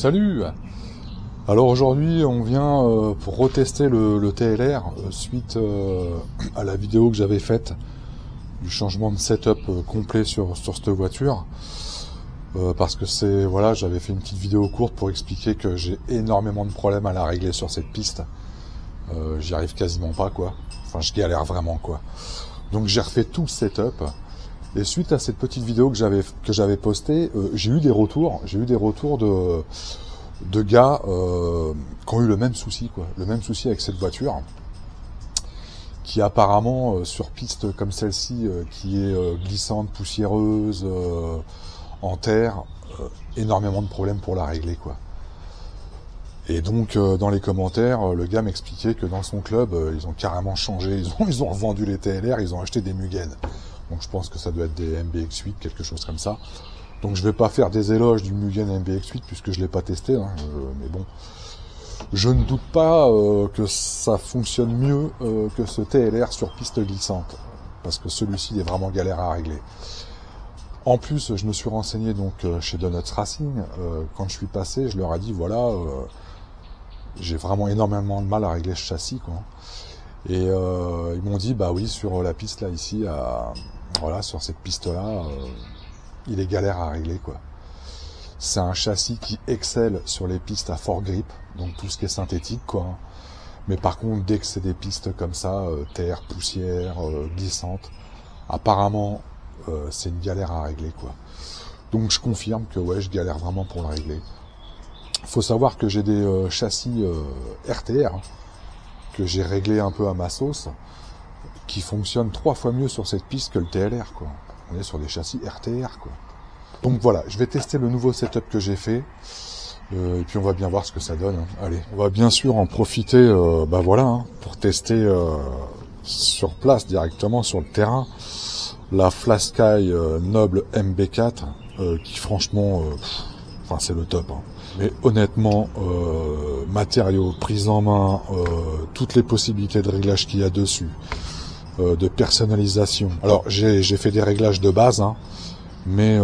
Salut! Alors aujourd'hui on vient pour retester le TLR suite à la vidéo que j'avais faite du changement de setup complet sur cette voiture. Parce que j'avais fait une petite vidéo courte pour expliquer que j'ai énormément de problèmes à la régler sur cette piste. J'y arrive quasiment pas quoi. Enfin je galère vraiment quoi. Donc j'ai refait tout le setup. Et suite à cette petite vidéo que j'avais postée, j'ai eu des retours de gars qui ont eu le même souci avec cette voiture, qui apparemment sur piste comme celle-ci, qui est glissante, poussiéreuse, en terre, énormément de problèmes pour la régler quoi. Et donc dans les commentaires, le gars m'expliquait que dans son club, ils ont carrément changé, ils ont revendu les TLR, ils ont acheté des Mugen. Donc je pense que ça doit être des MBX8, quelque chose comme ça. Donc je vais pas faire des éloges du Mugen MBX8 puisque je l'ai pas testé, mais bon. Je ne doute pas que ça fonctionne mieux que ce TLR sur piste glissante, parce que celui-ci est vraiment galère à régler. En plus, je me suis renseigné donc chez Donuts Racing. Quand je suis passé, je leur ai dit voilà, j'ai vraiment énormément de mal à régler ce châssis quoi. Et ils m'ont dit bah oui, sur la piste là ici, sur cette piste là, il est galère à régler quoi. C'est un châssis qui excelle sur les pistes à fort grip, donc tout ce qui est synthétique quoi. Mais par contre, dès que c'est des pistes comme ça, terre, poussière, glissante, apparemment c'est une galère à régler quoi. Donc je confirme que ouais, je galère vraiment pour le régler. Faut savoir que j'ai des châssis RTR que j'ai réglé un peu à ma sauce, qui fonctionnent 3 fois mieux sur cette piste que le TLR quoi. On est sur des châssis RTR quoi. Donc voilà, je vais tester le nouveau setup que j'ai fait, et puis on va bien voir ce que ça donne. Allez, on va bien sûr en profiter, pour tester sur place directement sur le terrain la Flasky Noble MB4, qui franchement, c'est le top. Mais honnêtement, matériaux, prise en main, toutes les possibilités de réglage qu'il y a dessus, de personnalisation. Alors j'ai fait des réglages de base, mais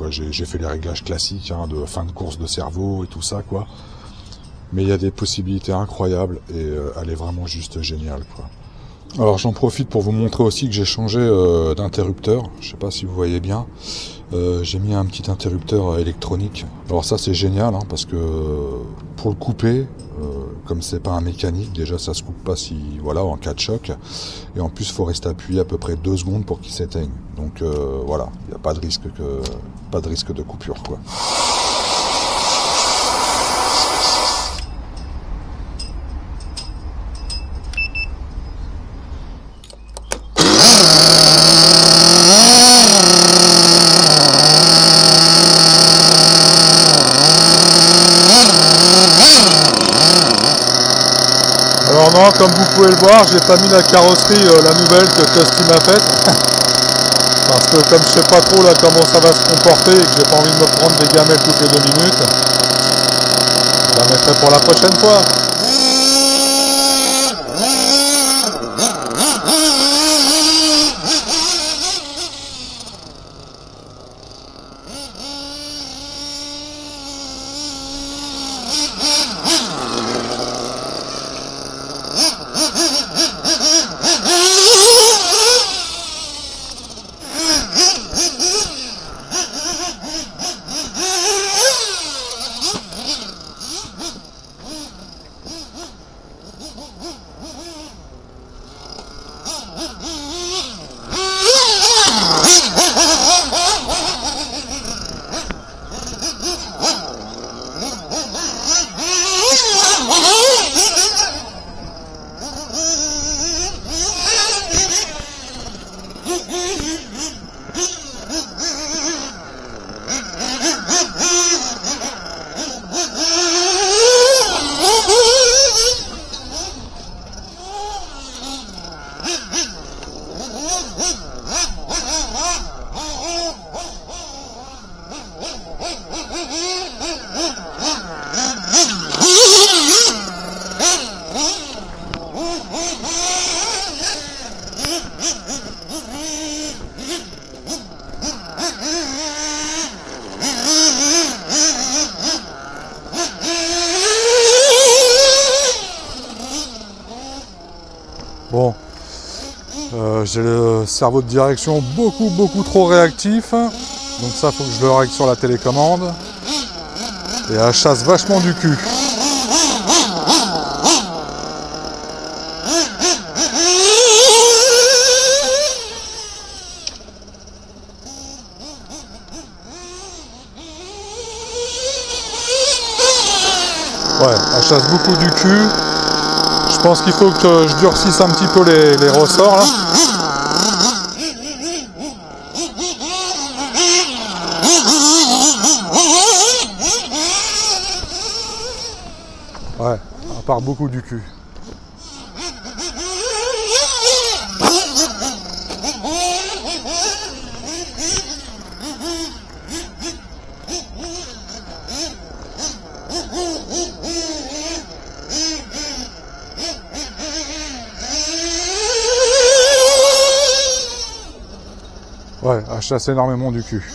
j'ai fait les réglages classiques de fin de course de cerveau et tout ça quoi. Mais il y a des possibilités incroyables et elle est vraiment juste géniale quoi. Alors j'en profite pour vous montrer aussi que j'ai changé d'interrupteur. Je sais pas si vous voyez bien. J'ai mis un petit interrupteur électronique. Alors ça c'est génial parce que pour le couper, comme c'est pas un mécanique, déjà ça se coupe pas en cas de choc. Et en plus il faut rester appuyé à peu près 2 secondes pour qu'il s'éteigne. Donc il n'y a pas de risque de coupure quoi. Alors non, comme vous pouvez le voir, j'ai pas mis la carrosserie, la nouvelle que Custom a faite. Parce que comme je sais pas trop là comment ça va se comporter et que j'ai pas envie de me prendre des gamelles toutes les 2 minutes, je la mettrai pour la prochaine fois. Bon, j'ai le cerveau de direction beaucoup trop réactif. Donc ça, faut que je le règle sur la télécommande. Et elle chasse vachement du cul. Ouais, elle chasse beaucoup du cul. Je pense qu'il faut que je durcisse un petit peu les ressorts là. Ouais, elle part beaucoup du cul. Ouais, elle chasse énormément du cul.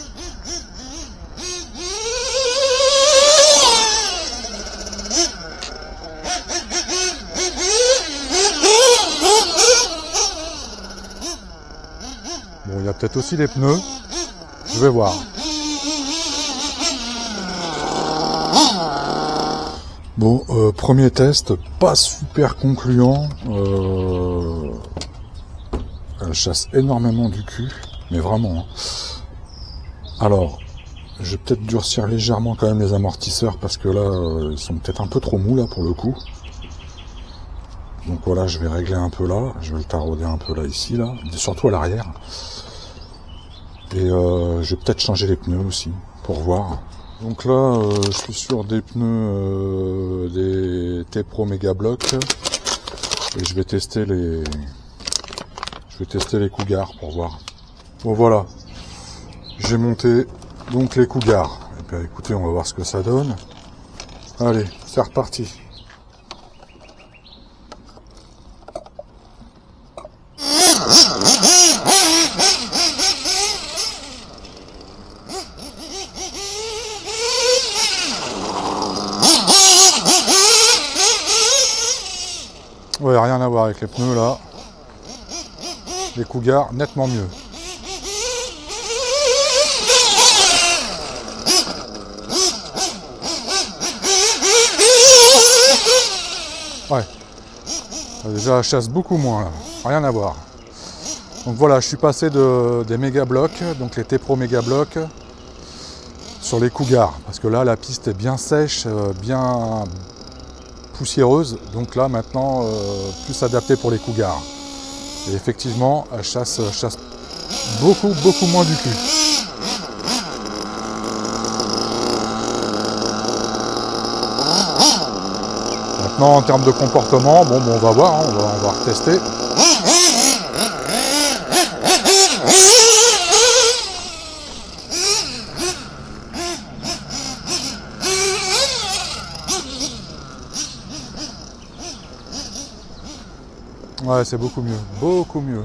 Bon, il y a peut-être aussi les pneus. Je vais voir. Bon, premier test, pas super concluant. Elle chasse énormément du cul. Mais vraiment. Alors, je vais peut-être durcir légèrement quand même les amortisseurs parce que là, ils sont peut-être un peu trop mous là pour le coup. Donc voilà, je vais régler un peu là. Je vais le tarauder un peu là, ici, là. Surtout à l'arrière. Et je vais peut-être changer les pneus aussi, pour voir. Donc là, je suis sur des pneus des T-Pro Megablock. Et je vais tester les Cougars pour voir. Bon voilà, j'ai monté donc les Cougars. Et bien écoutez, on va voir ce que ça donne. Allez, c'est reparti. Ouais, rien à voir avec les pneus là. Les Cougars, nettement mieux. Ouais, déjà elle chasse beaucoup moins là, rien à voir. Donc voilà, je suis passé des Megablock, donc les T-Pro Megablock, sur les Cougars. Parce que là, la piste est bien sèche, bien poussiéreuse. Donc là, maintenant, plus adapté pour les Cougars. Et effectivement, elle chasse beaucoup moins du cul. Maintenant, en termes de comportement, bon, on va voir, hein, on va retester. Ouais, c'est beaucoup mieux, beaucoup mieux.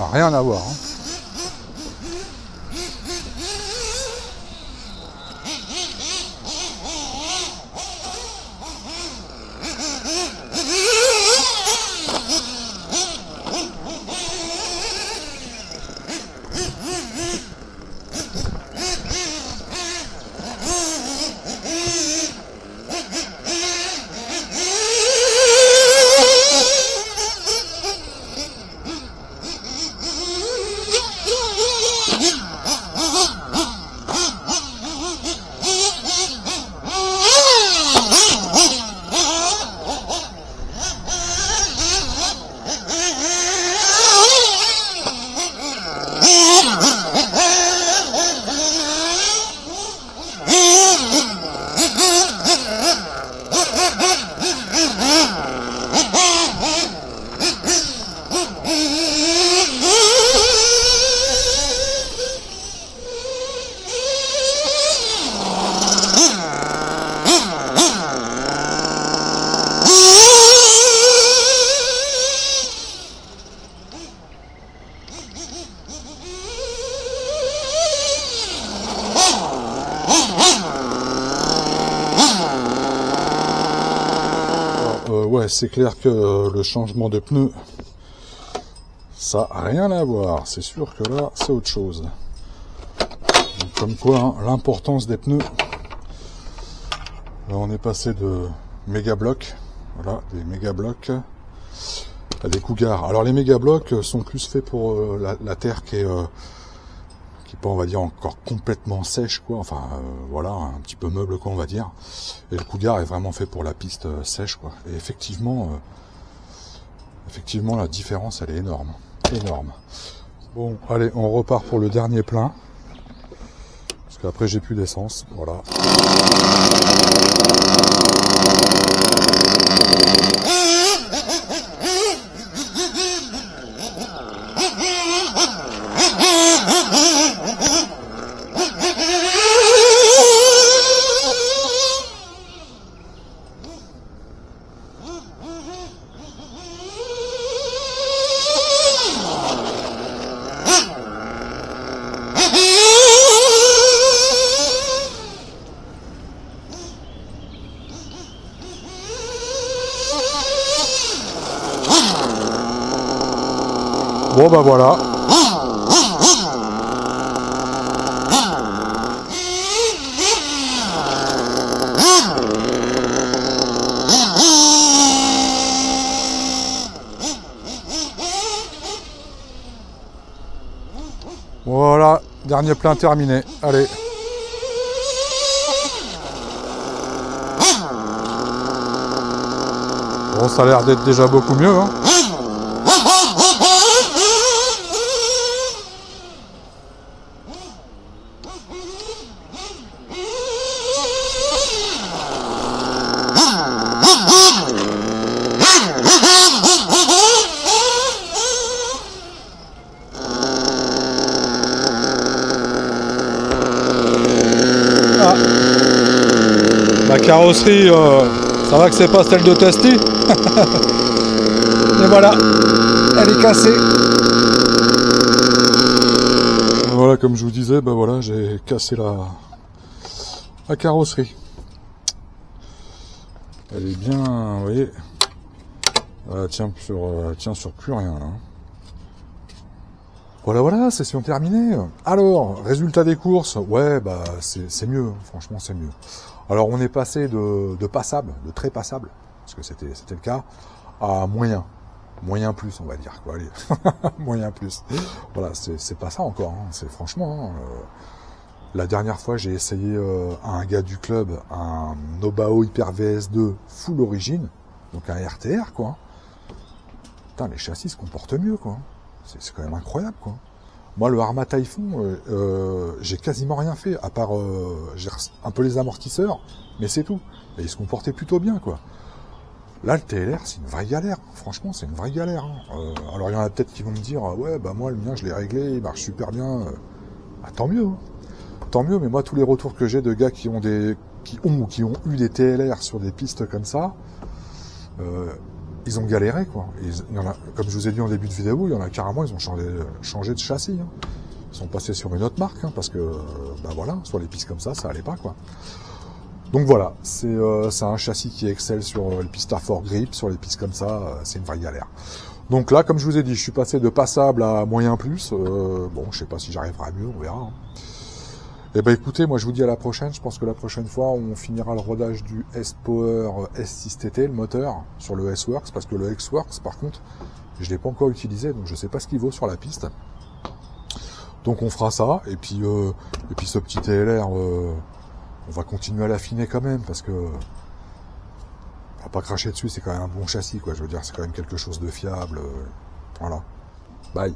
Ah, rien à voir. Hein. ouais, c'est clair que le changement de pneus, ça n'a rien à voir. C'est sûr que là, c'est autre chose. Donc, comme quoi, hein, l'importance des pneus. Là, on est passé de méga blocs, voilà, des méga blocs à des cougars. Alors, les méga blocs sont plus faits pour la terre qui est pas, on va dire, encore complètement sèche, quoi. Enfin, voilà, un petit peu meuble, quoi, on va dire. Et le cougar est vraiment fait pour la piste sèche, quoi. Et effectivement, la différence, elle est énorme, énorme. Bon, allez, on repart pour le dernier plein. Parce qu'après, j'ai plus d'essence, voilà. Bon bah voilà. Voilà, dernier plein terminé. Allez. Bon, ça a l'air d'être déjà beaucoup mieux, hein. La carrosserie, ça va que c'est pas celle de Tasty. Et voilà, elle est cassée. Voilà, comme je vous disais, bah voilà, j'ai cassé la carrosserie. Elle est bien, vous voyez, elle tient sur plus rien là. Voilà, session terminée. Alors, résultat des courses, ouais, bah c'est mieux, franchement c'est mieux. Alors on est passé de passable, de très passable, parce que c'était le cas, à moyen plus, on va dire, quoi, allez, moyen plus. Voilà, c'est pas ça encore, hein. C'est franchement, la dernière fois j'ai essayé à un gars du club un Nobao Hyper VS2 full origine, donc un RTR, quoi. Putain, les châssis se comportent mieux, quoi. C'est quand même incroyable, quoi. Moi, le Arma Typhoon, j'ai quasiment rien fait, à part j'ai un peu les amortisseurs, mais c'est tout. Et il se comportait plutôt bien, quoi. Là, le TLR, c'est une vraie galère. Franchement, c'est une vraie galère. Hein. Alors, il y en a peut-être qui vont me dire, ouais, bah moi, le mien, je l'ai réglé, il marche super bien. Bah, tant mieux. Hein. Tant mieux, mais moi, tous les retours que j'ai de gars qui ont eu des TLR sur des pistes comme ça, ils ont galéré, quoi. Il y en a, comme je vous ai dit en début de vidéo, il y en a carrément, ils ont changé de châssis. Hein. Ils sont passés sur une autre marque, hein, parce que, bah voilà, sur les pistes comme ça allait pas, quoi. Donc voilà, c'est un châssis qui excelle sur les pistes à fort grip, sur les pistes comme ça, c'est une vraie galère. Donc là, comme je vous ai dit, je suis passé de passable à moyen plus. Bon, je sais pas si j'arriverai à mieux, on verra. Hein. Eh ben écoutez, moi je vous dis à la prochaine. Je pense que la prochaine fois, on finira le rodage du S-Power S6TT, le moteur, sur le S-Works, parce que le X-Works, par contre, je l'ai pas encore utilisé, donc je sais pas ce qu'il vaut sur la piste. Donc on fera ça, et puis ce petit TLR, on va continuer à l'affiner quand même, parce que on va pas cracher dessus, c'est quand même un bon châssis, quoi. Je veux dire, c'est quand même quelque chose de fiable. Voilà. Bye.